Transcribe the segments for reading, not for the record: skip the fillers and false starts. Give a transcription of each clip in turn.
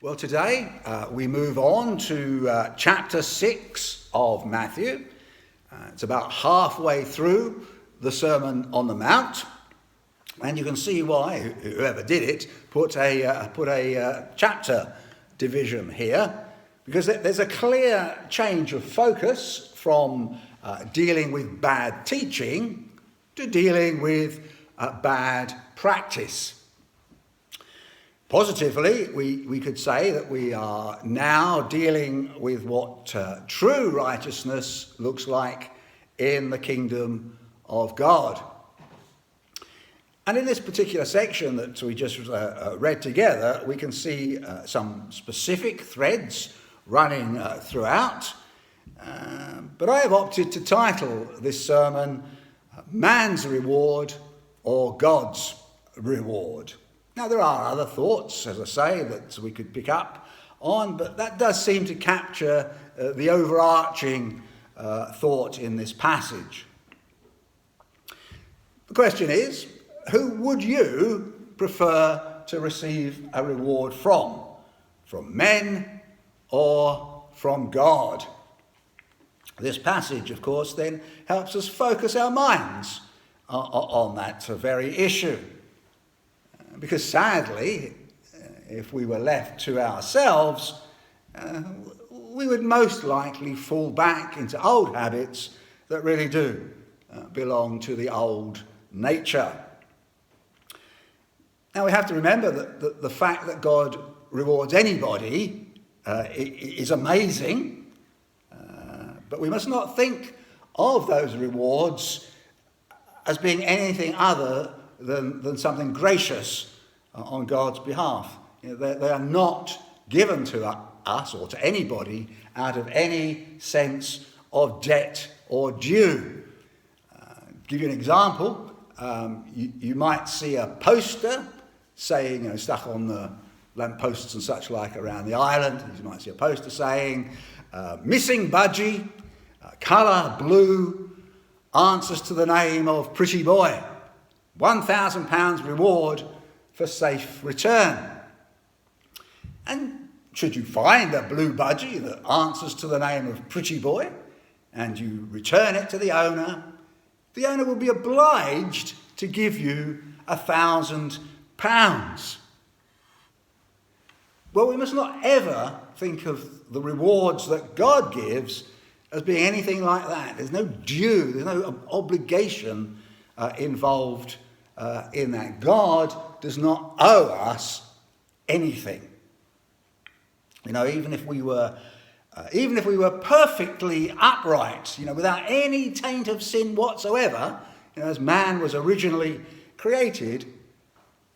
Well, today we move on to chapter 6 of Matthew. It's about halfway through the Sermon on the Mount, and you can see why whoever did it put a chapter division here, because there's a clear change of focus from dealing with bad teaching to dealing with bad practice. Positively, we could say that we are now dealing with what true righteousness looks like in the kingdom of God. And in this particular section that we just read together, we can see some specific threads running throughout. But I have opted to title this sermon, Man's Reward or God's Reward. Now, there are other thoughts, as I say, that we could pick up on, but that does seem to capture the overarching thought in this passage. The question is, who would you prefer to receive a reward from? From men or from God? This passage, of course, then helps us focus our minds on that very issue. Because sadly, if we were left to ourselves, we would most likely fall back into old habits that really do belong to the old nature. Now we have to remember that the fact that God rewards anybody is amazing, but we must not think of those rewards as being anything other than something gracious on God's behalf. They are not given to us or to anybody out of any sense of debt or due. Give you an example. You might see a poster saying, stuck on the lampposts and such like around the island. You might see a poster saying, missing budgie, colour blue, answers to the name of pretty boy. £1,000 reward for safe return. And should you find a blue budgie that answers to the name of pretty boy and you return it to the owner will be obliged to give you £1,000. Well, we must not ever think of the rewards that God gives as being anything like that. There's no due, there's no obligation involved in that. God does not owe us anything. Even if we were perfectly upright, without any taint of sin whatsoever, as man was originally created,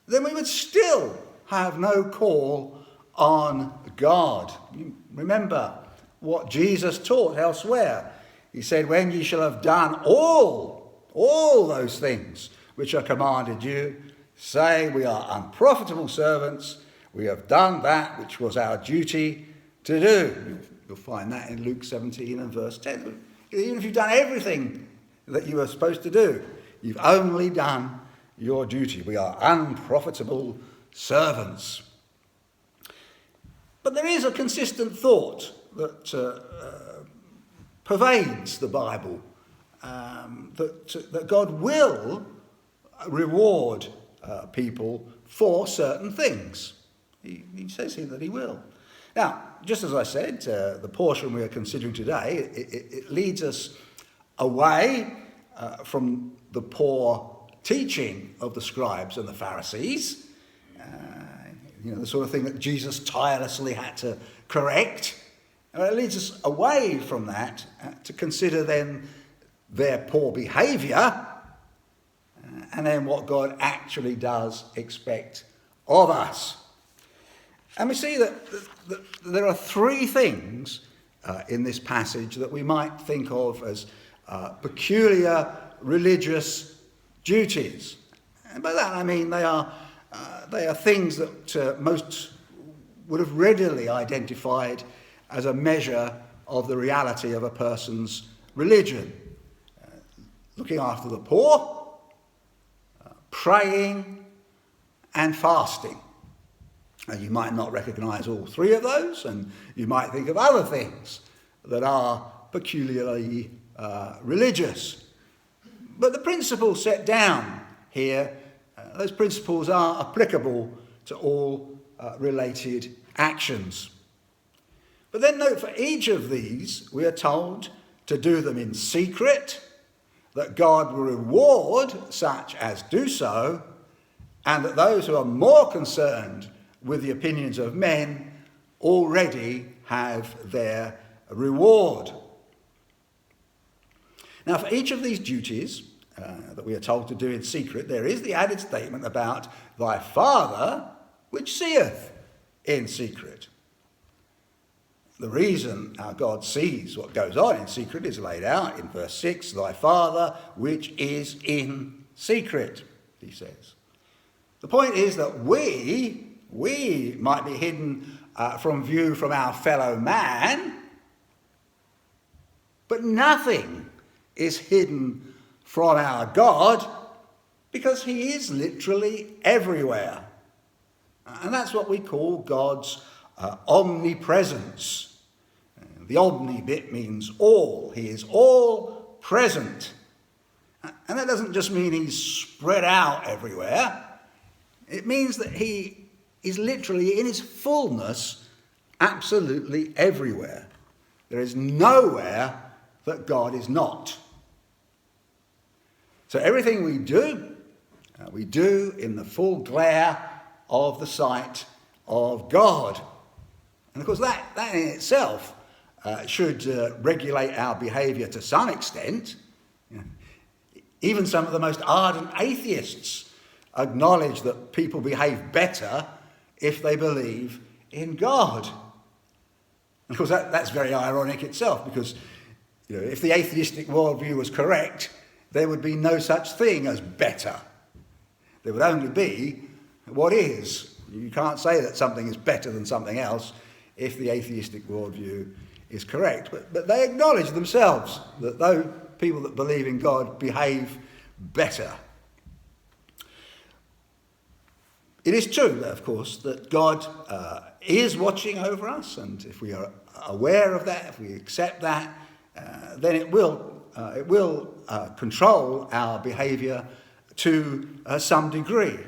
then we would still have no call on God. You remember what Jesus taught elsewhere. He said, when ye shall have done all those things which are commanded you, say, we are unprofitable servants, we have done that which was our duty to do. You'll find that in Luke 17 and verse 10. Even if you've done everything that you were supposed to do, you've only done your duty. We are unprofitable servants. But there is a consistent thought that pervades the Bible, that God will reward people for certain things. He says here that he will. Now, just as I said, the portion we are considering today, it leads us away from the poor teaching of the scribes and the Pharisees, the sort of thing that Jesus tirelessly had to correct. It leads us away from that to consider then their poor behaviour and then what God actually does expect of us. And we see that there are three things in this passage that we might think of as peculiar religious duties. And by that I mean they are things that most would have readily identified as a measure of the reality of a person's religion. Looking after the poor, praying and fasting. You might not recognize all three of those, and you might think of other things that are peculiarly religious. But the principles set down here, those principles are applicable to all related actions. But then note, for each of these, we are told to do them in secret, that God will reward such as do so, and that those who are more concerned with the opinions of men already have their reward. Now, for each of these duties that we are told to do in secret, there is the added statement about thy Father which seeth in secret. The reason our God sees what goes on in secret is laid out in verse 6, thy Father which is in secret, he says. The point is that we might be hidden from view from our fellow man, but nothing is hidden from our God, because he is literally everywhere. And that's what we call God's omnipresence. The omni bit means all. He is all present. And that doesn't just mean he's spread out everywhere. It means that he is literally in his fullness absolutely everywhere. There is nowhere that God is not. So everything we do in the full glare of the sight of God. And of course that in itself should regulate our behaviour to some extent. Even some of the most ardent atheists acknowledge that people behave better if they believe in God. And of course that's very ironic itself, because if the atheistic worldview was correct, there would be no such thing as better. There would only be what is. You can't say that something is better than something else if the atheistic worldview is correct. But they acknowledge themselves that those people that believe in God behave better. It is true, of course, that God is watching over us, and if we are aware of that, if we accept that, then it will control our behaviour to some degree.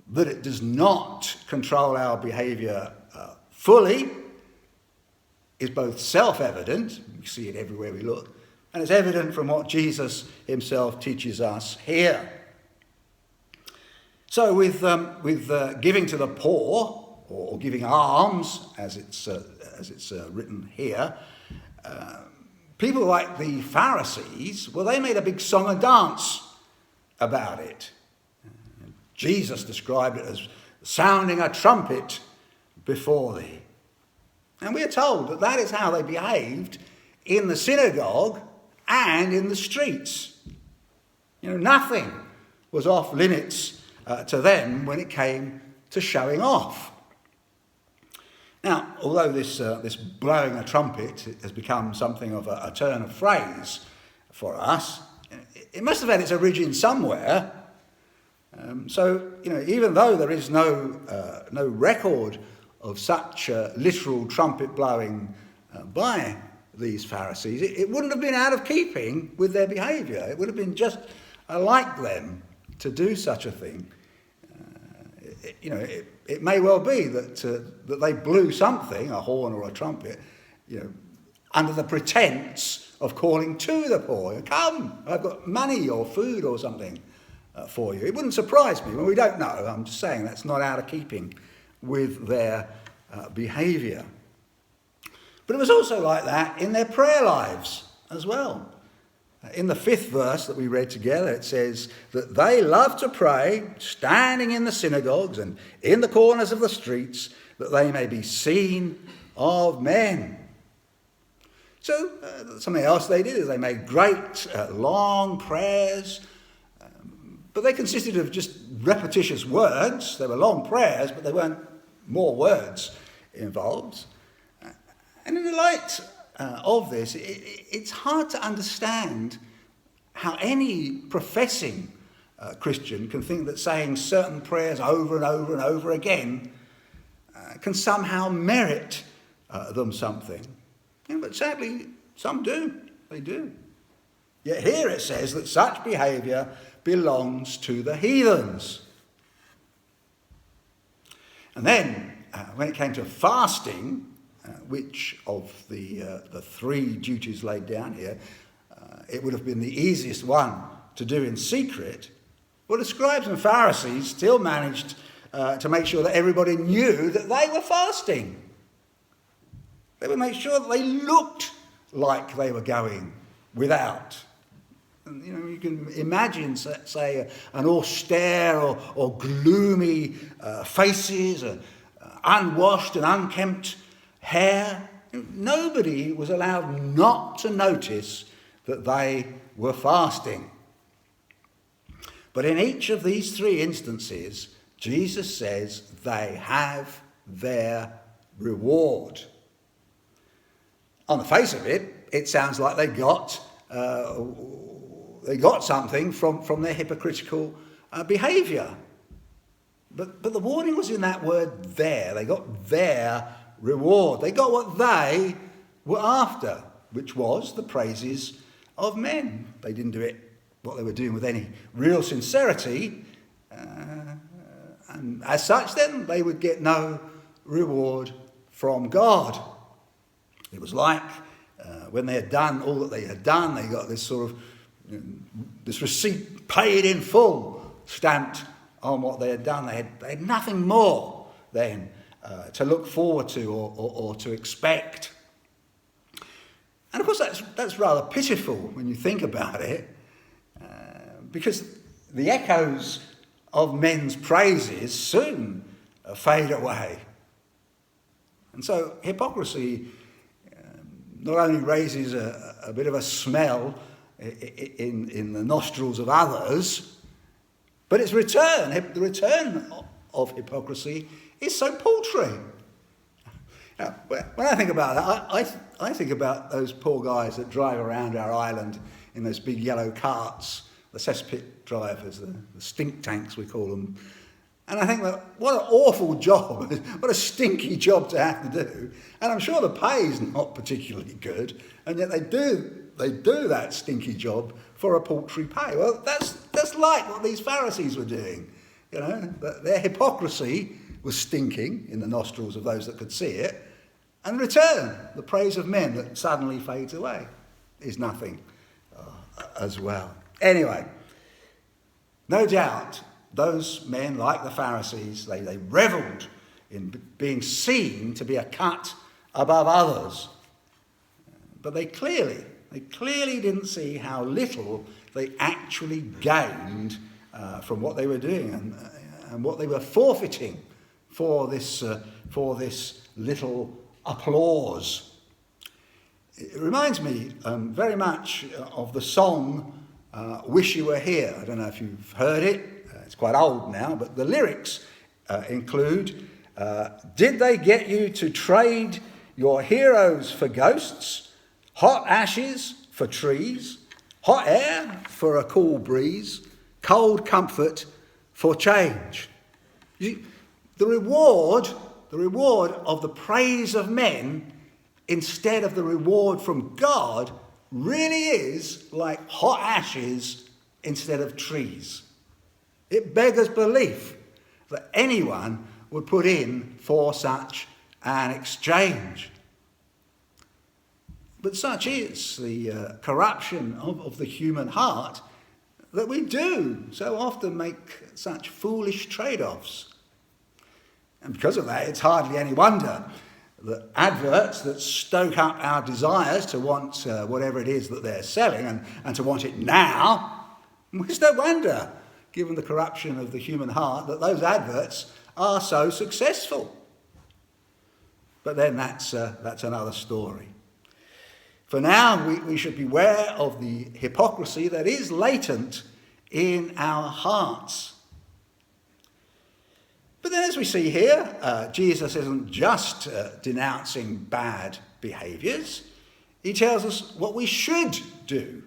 That it does not control our behaviour fully is both self-evident, we see it everywhere we look, and it's evident from what Jesus himself teaches us here. So with giving to the poor, or giving alms, as it's written here, people like the Pharisees, well, they made a big song and dance about it. Jesus described it as sounding a trumpet before thee. And we are told that that is how they behaved in the synagogue and in the streets. Nothing was off limits to them when it came to showing off. Now, although this blowing a trumpet has become something of a turn of phrase for us, it must have had its origin somewhere. So, even though there is no record of such literal trumpet blowing by these Pharisees, it wouldn't have been out of keeping with their behaviour. It would have been just like them to do such a thing. It may well be that they blew something, a horn or a trumpet, under the pretense of calling to the poor. Come, I've got money or food or something for you. It wouldn't surprise me. Well, we don't know. I'm just saying that's not out of keeping with their behaviour. But it was also like that in their prayer lives as well. In the 5th verse that we read together, it says that they love to pray, standing in the synagogues and in the corners of the streets, that they may be seen of men. So something else they did is they made great long prayers, but they consisted of just repetitious words. They were long prayers, but they weren't more words involved. And in the light of this, it's hard to understand how any professing Christian can think that saying certain prayers over and over and over again can somehow merit them something. But sadly, some do. They do. Yet here it says that such behaviour belongs to the heathens. And then, when it came to fasting, which of the three duties laid down here, it would have been the easiest one to do in secret, well, the scribes and Pharisees still managed to make sure that everybody knew that they were fasting. They would make sure that they looked like they were going without. And, you can imagine, say, an austere or gloomy faces, unwashed and unkempt hair. Nobody was allowed not to notice that they were fasting. But in each of these three instances, Jesus says they have their reward. On the face of it, it sounds like they got something from their hypocritical behaviour. But the warning was in that word there. They got their reward. They got what they were after, which was the praises of men. They didn't do what they were doing with any real sincerity. And as such, then, they would get no reward from God. It was like when they had done all that they had done, they got this sort of this receipt paid in full, stamped on what they had done. They had nothing more then to look forward to or to expect. And of course that's rather pitiful when you think about it, because the echoes of men's praises soon fade away. And so hypocrisy not only raises a bit of a smell in the nostrils of others, but the return of hypocrisy is so paltry. Now, when I think about it, I think about those poor guys that drive around our island in those big yellow carts, the cesspit drivers, the stink tanks we call them. And I think, that what an awful job, what a stinky job to have to do. And I'm sure the pay is not particularly good, and yet they do that stinky job for a paltry pay. Well, that's like what these Pharisees were doing. Their hypocrisy was stinking in the nostrils of those that could see it, and in return, the praise of men that suddenly fades away is nothing as well. Anyway, no doubt those men, like the Pharisees, they revelled in being seen to be a cut above others. But they clearly didn't see how little they actually gained from what they were doing and what they were forfeiting for this little applause. It reminds me very much of the song Wish You Were Here. I don't know if you've heard it. It's quite old now, but the lyrics include, did they get you to trade your heroes for ghosts, hot ashes for trees, hot air for a cool breeze, cold comfort for change? You see, the reward of the praise of men instead of the reward from God really is like hot ashes instead of trees. It beggars belief that anyone would put in for such an exchange. But such is the corruption of the human heart that we do so often make such foolish trade-offs. And because of that, it's hardly any wonder that adverts that stoke up our desires to want whatever it is that they're selling and to want it now, it's no wonder, given the corruption of the human heart, that those adverts are so successful. But then that's another story. For now, we should beware of the hypocrisy that is latent in our hearts. But then, as we see here, Jesus isn't just denouncing bad behaviours. He tells us what we should do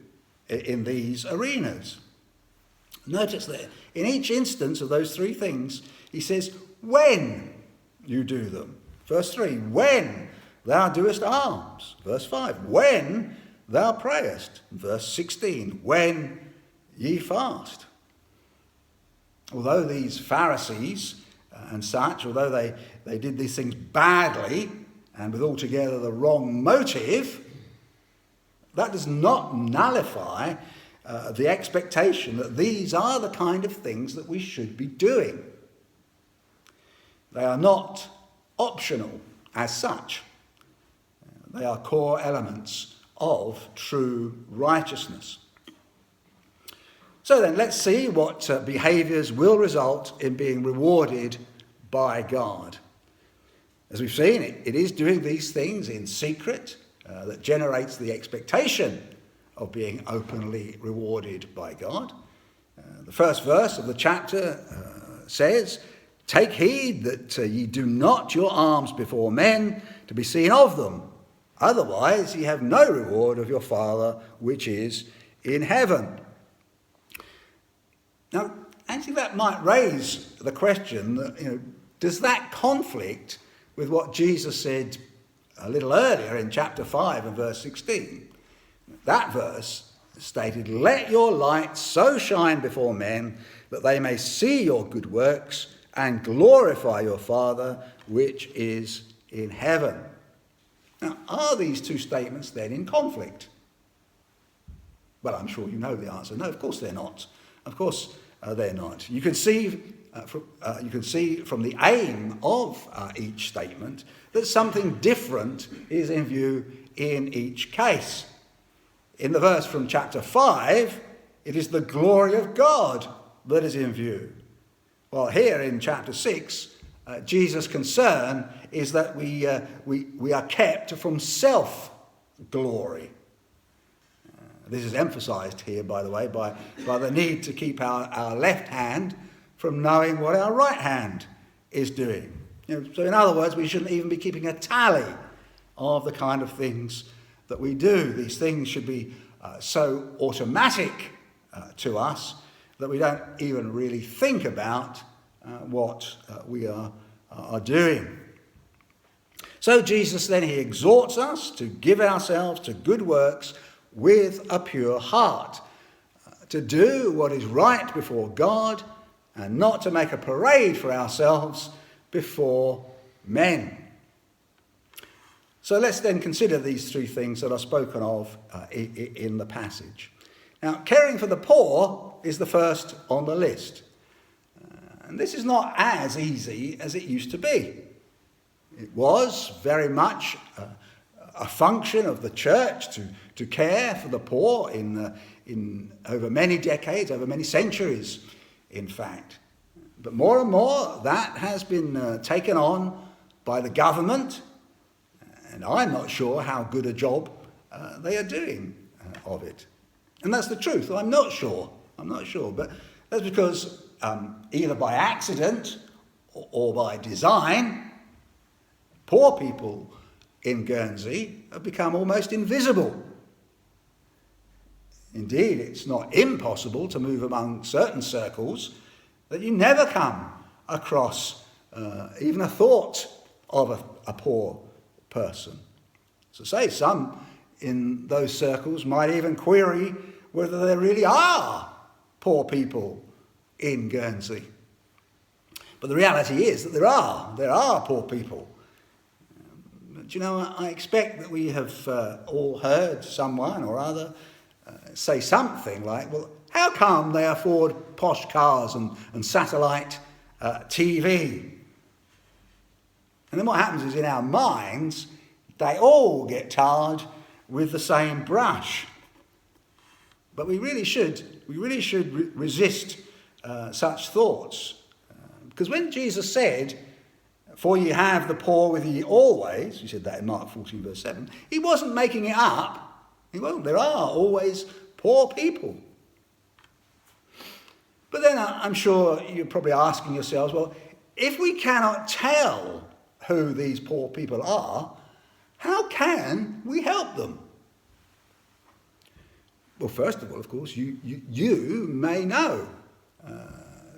in these arenas. Notice that in each instance of those three things, he says, when you do them. Verse 3, when thou doest alms. Verse 5, when thou prayest. Verse 16, when ye fast. Although these Pharisees and such, although they did these things badly and with altogether the wrong motive, that does not nullify the expectation that these are the kind of things that we should be doing. They are not optional as such. They are core elements of true righteousness. So then, let's see what behaviours will result in being rewarded by God. As we've seen, it is doing these things in secret that generates the expectation of being openly rewarded by God. The first verse of the chapter says, "Take heed that ye do not your alms before men to be seen of them. Otherwise ye have no reward of your Father which is in heaven." Now, actually that might raise the question that, does that conflict with what Jesus said a little earlier in chapter 5 and verse 16? That verse stated, "Let your light so shine before men that they may see your good works and glorify your Father which is in heaven." Now, are these two statements then in conflict? Well, I'm sure you know the answer. No, of course they're not. Of course they're not. You can see from the aim of each statement that something different is in view in each case. In the verse from chapter 5, it is the glory of God that is in view. While here in chapter 6, Jesus' concern is that we are kept from self-glory. This is emphasised here, by the way, by the need to keep our left hand from knowing what our right hand is doing. So in other words, we shouldn't even be keeping a tally of the kind of things that we do. These things should be so automatic to us that we don't even really think about what we are doing. So Jesus then, he exhorts us to give ourselves to good works with a pure heart, to do what is right before God and not to make a parade for ourselves before men. So let's then consider these three things that are spoken of in the passage. Now, caring for the poor is the first on the list. And this is not as easy as it used to be. It was very much a function of the church to care for the poor in over many decades, over many centuries, in fact. But more and more that has been taken on by the government, and I'm not sure how good a job they are doing of it. And that's the truth. I'm not sure, but that's because either by accident or by design, poor people in Guernsey have become almost invisible. Indeed, it's not impossible to move among certain circles that you never come across even a thought of a poor person. So say some in those circles might even query whether there really are poor people in Guernsey. But the reality is that there are poor people. But I expect that we have all heard someone or other say something like, well, how come they afford posh cars and satellite TV? And then what happens is in our minds, they all get tarred with the same brush. But we really should resist such thoughts. Because when Jesus said, "For ye have the poor with ye always," he said that in Mark 14 verse 7, he wasn't making it up. There are always poor people. But then I'm sure you're probably asking yourselves, well, if we cannot tell who these poor people are, how can we help them? Well, first of all, of course, you may know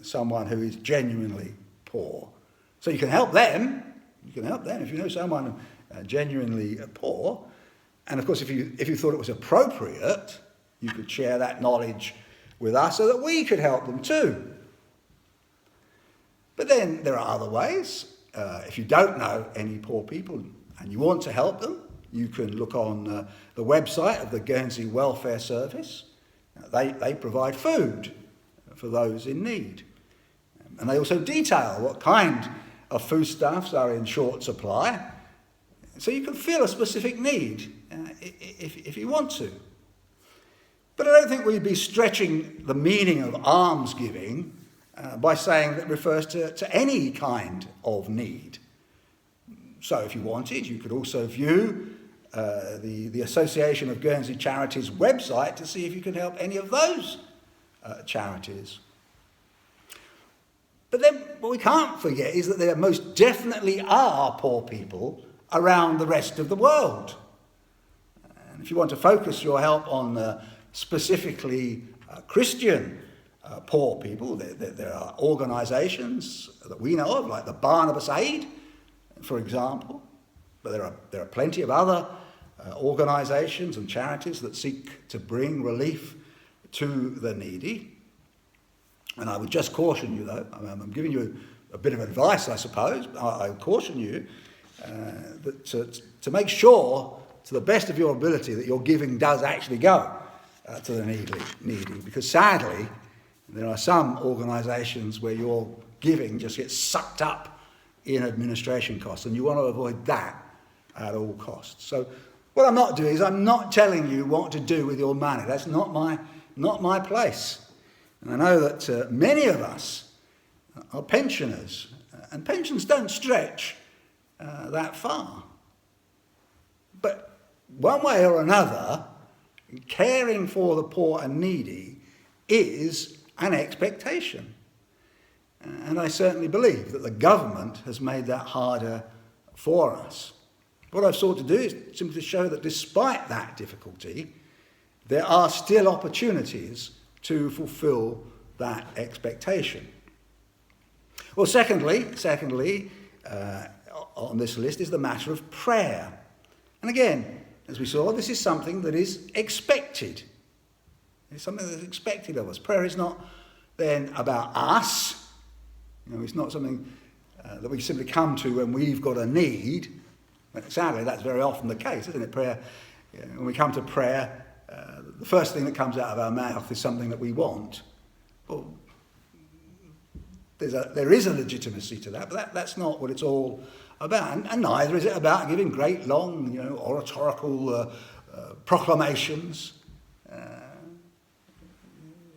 someone who is genuinely poor. So you can help them. You can help them if you know someone genuinely poor. And of course, if you thought it was appropriate, you could share that knowledge with us so that we could help them too. But then there are other ways. If you don't know any poor people and you want to help them, you can look on the website of the Guernsey Welfare Service. They provide food for those in need. And they also detail what kind of foodstuffs are in short supply. So you can fill a specific need if you want to. But I don't think we'd be stretching the meaning of almsgiving by saying that it refers to any kind of need. So if you wanted, you could also view the Association of Guernsey Charities website to see if you could help any of those charities. But then what we can't forget is that there most definitely are poor people around the rest of the world. And if you want to focus your help on specifically Christian poor people, there are organisations that we know of, like the Barnabas Aid, for example. But there are plenty of other organisations and charities that seek to bring relief to the needy. And I would just caution you, though, I'm giving you a bit of advice, I suppose, but I caution you that to make sure, to the best of your ability, that your giving does actually go to the needy. Because sadly, there are some organisations where your giving just gets sucked up in administration costs, and you want to avoid that at all costs. So what I'm not doing is I'm not telling you what to do with your money. That's not my place. And I know that many of us are pensioners, and pensions don't stretch that far. But one way or another, caring for the poor and needy is an expectation. And I certainly believe that the government has made that harder for us. What I've sought to do is simply to show that despite that difficulty, there are still opportunities to fulfill that expectation. Well, secondly, on this list is the matter of prayer. And again, as we saw, this is something that is expected. It's something that's expected of us. Prayer is not then about us. It's not something that we simply come to when we've got a need. Sadly, that's very often the case, isn't it? Prayer, when we come to prayer, the first thing that comes out of our mouth is something that we want. Well, there is a legitimacy to that, but that's not what it's all about. And neither is it about giving great, long, oratorical proclamations.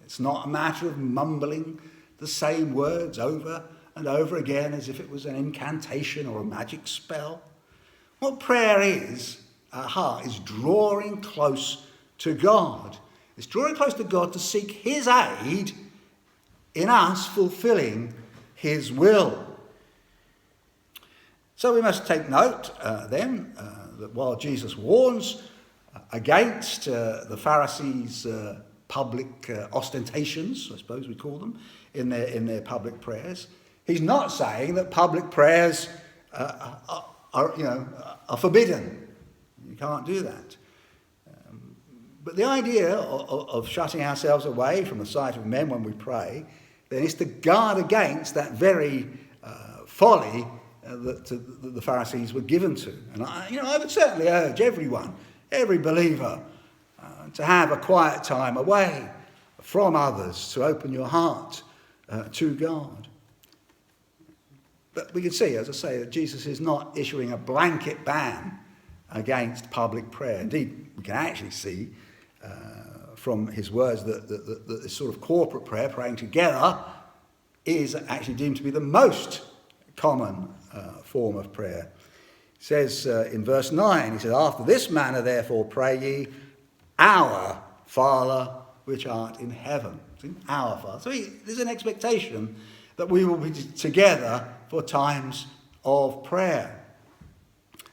It's not a matter of mumbling the same words over and over again as if it was an incantation or a magic spell. What prayer is, at heart, is drawing close to God. It's drawing close to God to seek his aid in us fulfilling his will. So we must take note then that while Jesus warns against the Pharisees' public ostentations, I suppose we call them, in their public prayers, he's not saying that public prayers are forbidden. You can't do that. But the idea of shutting ourselves away from the sight of men when we pray, then is to guard against that very folly that the Pharisees were given to. And I would certainly urge everyone, every believer, to have a quiet time away from others, to open your heart to God. But we can see, as I say, that Jesus is not issuing a blanket ban against public prayer. Indeed, we can actually see from his words that this sort of corporate prayer, praying together, is actually deemed to be the most common form of prayer. He says in verse 9, he says, "After this manner, therefore, pray ye, our Father which art in heaven." Our Father. So there's an expectation that we will be together for times of prayer.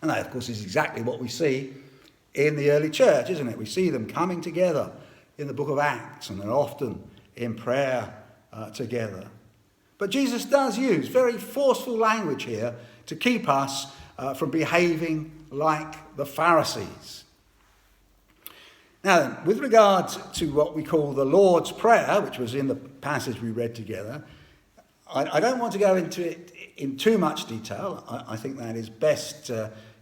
And that, of course, is exactly what we see in the early church, isn't it? We see them coming together in the book of Acts, and they're often in prayer together. But Jesus does use very forceful language here to keep us from behaving like the Pharisees. Now then, with regard to what we call the Lord's Prayer, which was in the passage we read together, I don't want to go into it in too much detail. I think that is best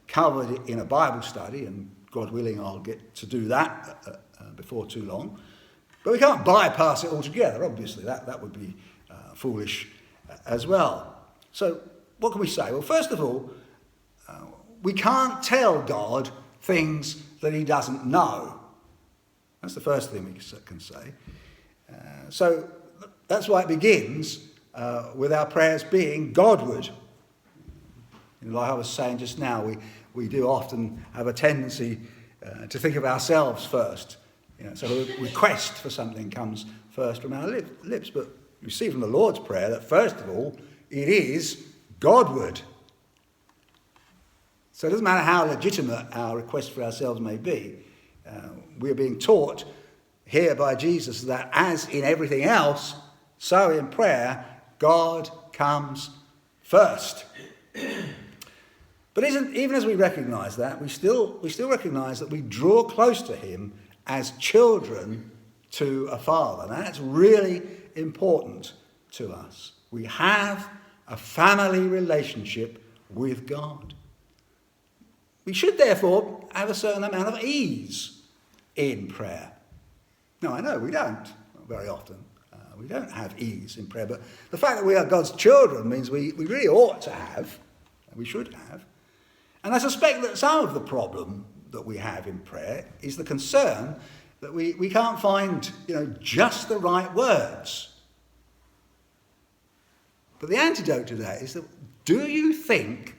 covered in a Bible study, and God willing I'll get to do that before too long. But we can't bypass it altogether, obviously. That would be foolish as well. So what can we say? Well, first of all, we can't tell God things that he doesn't know. That's the first thing we can say. So that's why it begins with our prayers being Godward. Like I was saying just now, we do often have a tendency to think of ourselves first. So the request for something comes first from our lips. But you see from the Lord's Prayer that first of all, it is Godward. So it doesn't matter how legitimate our request for ourselves may be. We are being taught here by Jesus that as in everything else, so in prayer, God comes first. But even as we recognise that, we still recognise that we draw close to him as children to a father. Now that's really important to us. We have a family relationship with God. We should therefore have a certain amount of ease in prayer. No, I know we don't very often. We don't have ease in prayer, but the fact that we are God's children means we really ought to have, and we should have. And I suspect that some of the problem that we have in prayer is the concern that we can't find, just the right words. But the antidote to that is that, do you think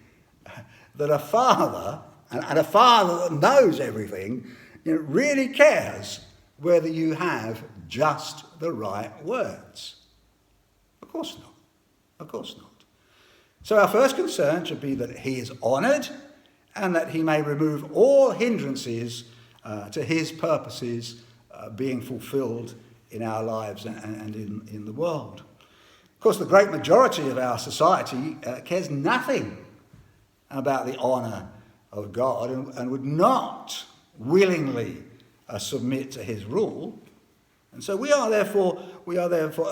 that a father, and a father that knows everything, really cares whether you have just the right words? Of course not. Of course not. So our first concern should be that he is honoured and that he may remove all hindrances to his purposes being fulfilled in our lives and in the world. Of course, the great majority of our society cares nothing about the honour of God and would not willingly submit to his rule. And so we are therefore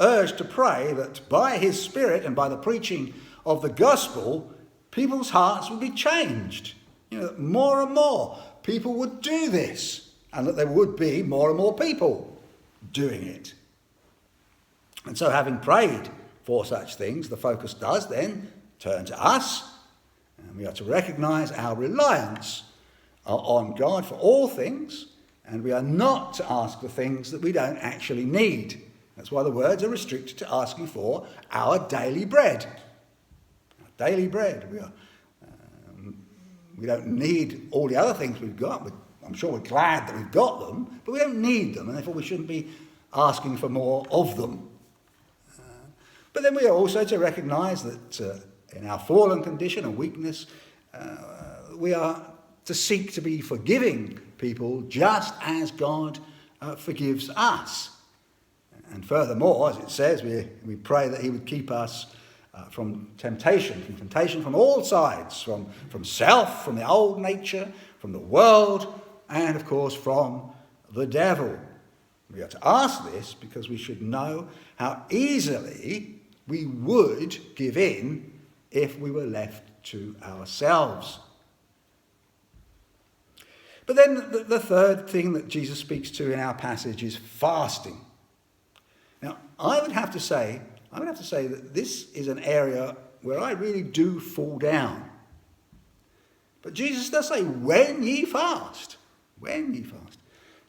urged to pray that by his Spirit and by the preaching of the gospel, people's hearts would be changed. That more and more people would do this, and that there would be more and more people doing it. And so having prayed for such things, the focus does then turn to us, and we are to recognise our reliance on God for all things, and we are not to ask for things that we don't actually need. That's why the words are restricted to asking for our daily bread. Our daily bread. We don't need all the other things we've got. I'm sure we're glad that we've got them, but we don't need them, and therefore we shouldn't be asking for more of them. But then we are also to recognise that in our fallen condition and weakness, we are to seek to be forgiving people just as God forgives us. And furthermore, as it says, we pray that he would keep us from temptation from all sides, from self, from the old nature, from the world, and of course from the devil. We are to ask this because we should know how easily we would give in if we were left to ourselves. But then the third thing that Jesus speaks to in our passage is fasting. Now, I would have to say that this is an area where I really do fall down. But Jesus does say, when ye fast. When ye fast.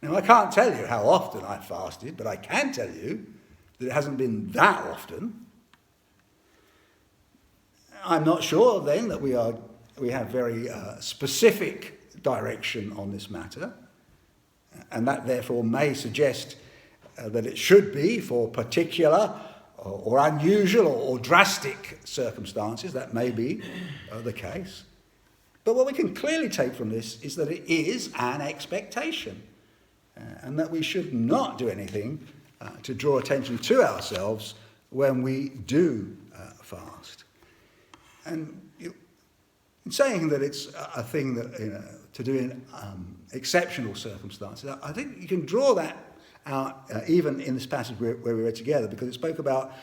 Now, I can't tell you how often I've fasted, but I can tell you that it hasn't been that often. I'm not sure then that we have very specific direction on this matter, and that therefore may suggest that it should be for particular or unusual or drastic circumstances. That may be the case. But what we can clearly take from this is that it is an expectation, and that we should not do anything to draw attention to ourselves when we do fast. And in saying that it's a thing that to do in exceptional circumstances, I think you can draw that out even in this passage where we read together, because it spoke about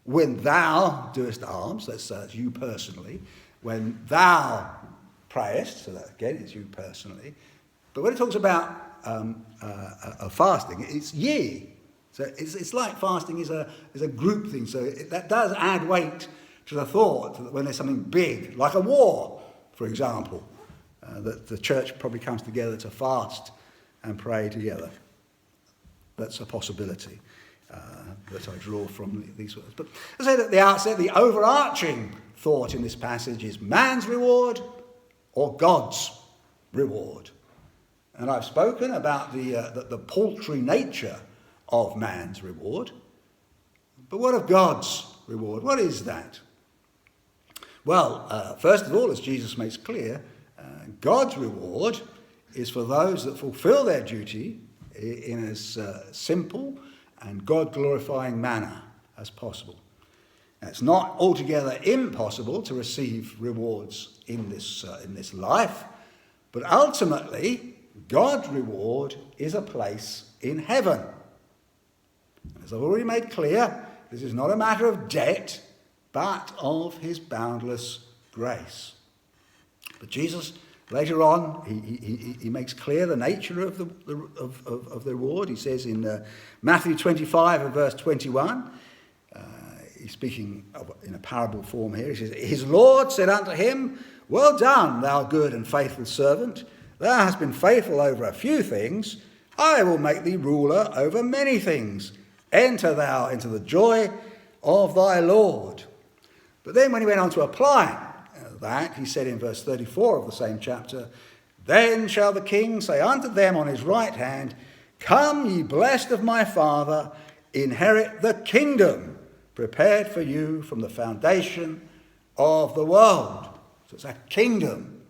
when thou doest alms, that's you personally, when thou prayest, so that again is you personally, but when it talks about fasting, it's ye. So it's like fasting is a group thing, so that does add weight to the thought that when there's something big, like a war, for example, that the church probably comes together to fast and pray together. That's a possibility that I draw from these words. But as I said at the outset, the overarching thought in this passage is man's reward or God's reward. And I've spoken about the paltry nature of man's reward. But what of God's reward? What is that? Well, first of all, as Jesus makes clear, God's reward is for those that fulfill their duty in as simple and God-glorifying manner as possible. Now, it's not altogether impossible to receive rewards in this life, but ultimately, God's reward is a place in heaven. As I've already made clear, this is not a matter of debt, but of his boundless grace. But Jesus, later on, he makes clear the nature of the reward. He says in Matthew 25 and verse 21, he's speaking in a parable form here. He says, his Lord said unto him, well done, thou good and faithful servant. Thou hast been faithful over a few things. I will make thee ruler over many things. Enter thou into the joy of thy Lord. But then when he went on to apply that, he said in verse 34 of the same chapter, then shall the king say unto them on his right hand, come ye blessed of my Father, inherit the kingdom prepared for you from the foundation of the world. So it's a kingdom.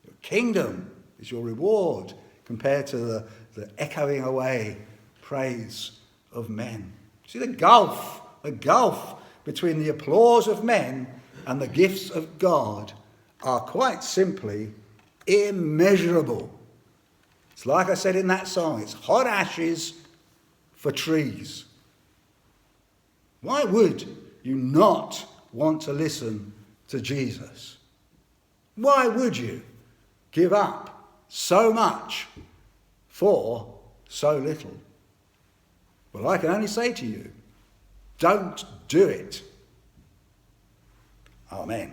Your kingdom is your reward compared to the echoing away praise of men. See the gulf between the applause of men and the gifts of God are quite simply immeasurable. It's like I said in that song, it's hot ashes for trees. Why would you not want to listen to Jesus? Why would you give up so much for so little? Well, I can only say to you, don't do it. Amen.